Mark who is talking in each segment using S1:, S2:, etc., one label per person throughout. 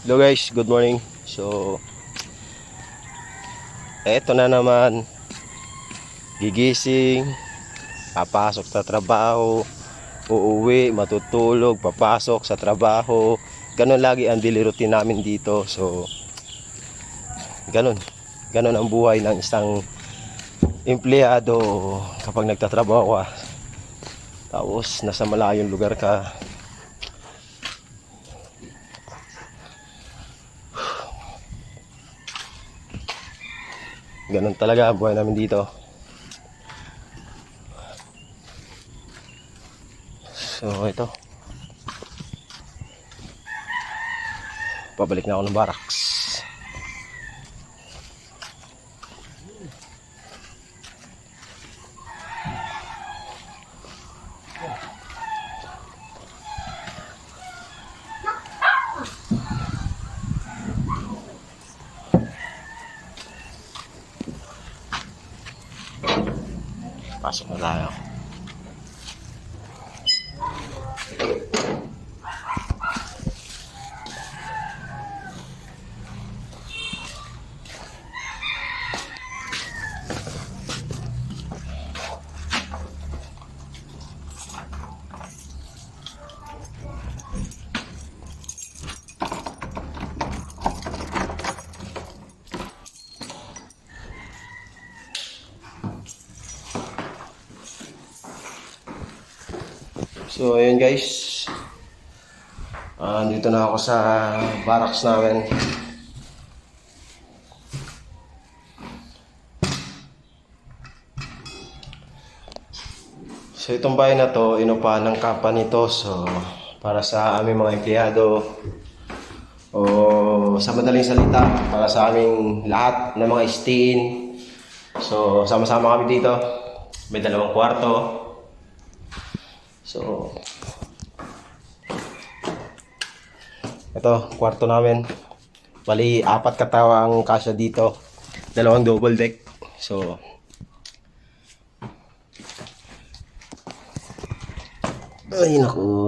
S1: Hello guys, good morning. So, eto na naman, gigising, papasok sa trabaho, uuwi, matutulog, papasok sa trabaho. Ganon lagi ang daily routine namin dito. So, ganon ang buhay ng isang empleyado kapag nagtatrabaho ka. Tapos, nasa malayong lugar ka. Ganon talaga ang buhay namin dito. So ito, pabalik na ako ng barracks. Pasok na tayo. So ayun guys, dito na ako sa barracks namin. So itong bahay na to, inupahan ng company to. So para sa aming mga empleyado, o sa madaling salita, para sa aming lahat ng mga stay-in. So sama-sama kami dito. May 2 kwarto. So ito, kwarto namin. Bali, 4 katawa ang kasya dito. 2 double deck. So ay naku.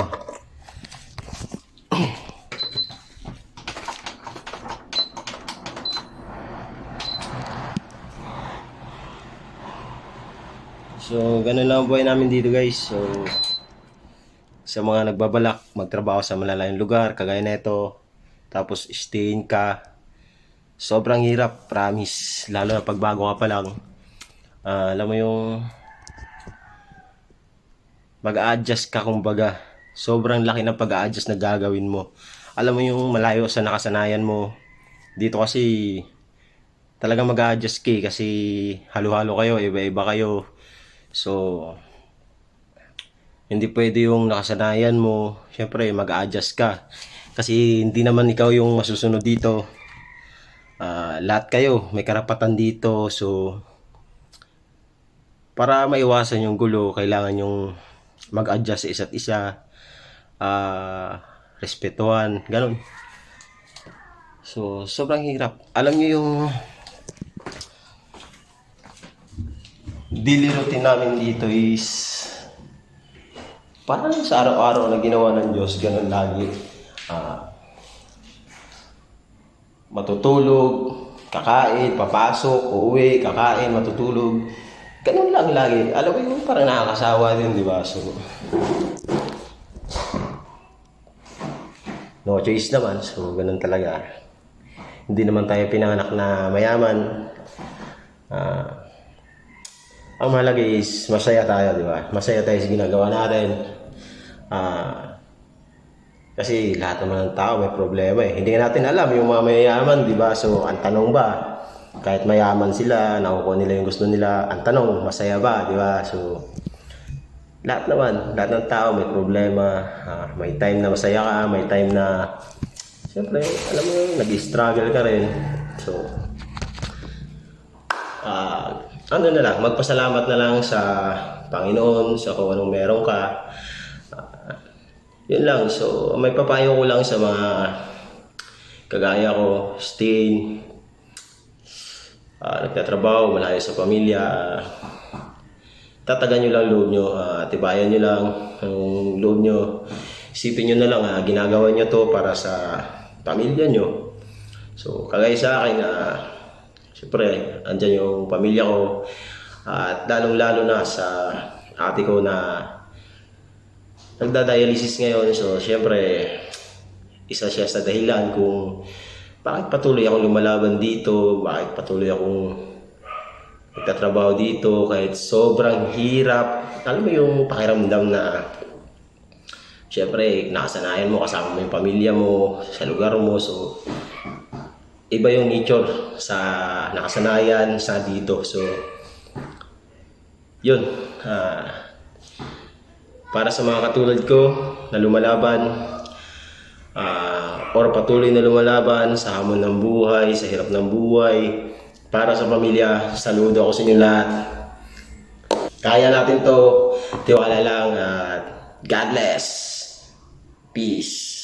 S1: So ganun lang ang buhay namin dito guys. So sa mga nagbabalak magtrabaho sa malalayong lugar kagaya nito, tapos stayin ka, sobrang hirap, promise, lalo na pag bago ka pa lang. Alam mo yung mag-a-adjust ka, kumbaga sobrang laki ng pag-a-adjust na gagawin mo. Alam mo yung malayo sa nakasanayan mo. Dito kasi talagang mag-a-adjust ka kasi halo-halo kayo, iba-iba kayo. So hindi pwede yung nakasanayan mo. Siyempre mag-a-adjust ka kasi hindi naman ikaw yung masusunod dito. Lahat kayo may karapatan dito. So para maiwasan yung gulo, kailangan yung mag-adjust sa isa't isa, respetuhan, ganun. So sobrang hirap. Alam niyo yung daily routine namin dito is parang sa araw-araw na ginawa ng Diyos, ganun lagi. Matutulog, kakain, papasok, uuwi, kakain, matutulog. Ganun lang lagi. Alam mo yung parang nakakasawa din, di ba? So no choice naman. So ganun talaga. Hindi naman tayo pinanganak na mayaman. Ang mahalaga is masaya tayo, di ba? Masaya tayo sa ginagawa natin. Kasi lahat naman ng tao may problema eh. Hindi natin alam yung mga mayayaman, di ba? So ang tanong ba, kahit mayaman sila, nakukuha nila yung gusto nila, ang tanong, masaya ba, di ba? So lahat ng tao may problema. May time na masaya ka, may time na siyempre, alam mo yung nag-struggle ka rin. So ano na lang, magpasalamat na lang sa Panginoon sa kung anong meron ka. Yun lang. So may papayo ko lang sa mga kagaya ko, stay, nagtatrabaho, malayo sa pamilya. Tatagan nyo lang loob nyo, tibayan nyo lang ang loob nyo. Isipin nyo na lang, ginagawa nyo to para sa pamilya nyo. So, kagaya sa akin, siyempre, andyan yung pamilya ko. At lalong-lalo na sa ate ko na nagda-dialysis ngayon. So, siyempre, isa siya sa dahilan kung bakit patuloy akong lumalaban dito, bakit patuloy akong nagtatrabaho dito kahit sobrang hirap. Alam mo yung pakiramdam na siyempre, nakasanayan mo, kasama mo yung pamilya mo, sa lugar mo. So, iba yung nature sa nakasanayan, sa dito. So, yun. Para sa mga katulad ko na lumalaban, or patuloy na lumalaban sa hamon ng buhay, sa hirap ng buhay, para sa pamilya, saludo ako sa inyo lahat. Kaya natin to, tiwala lang at God bless. Peace.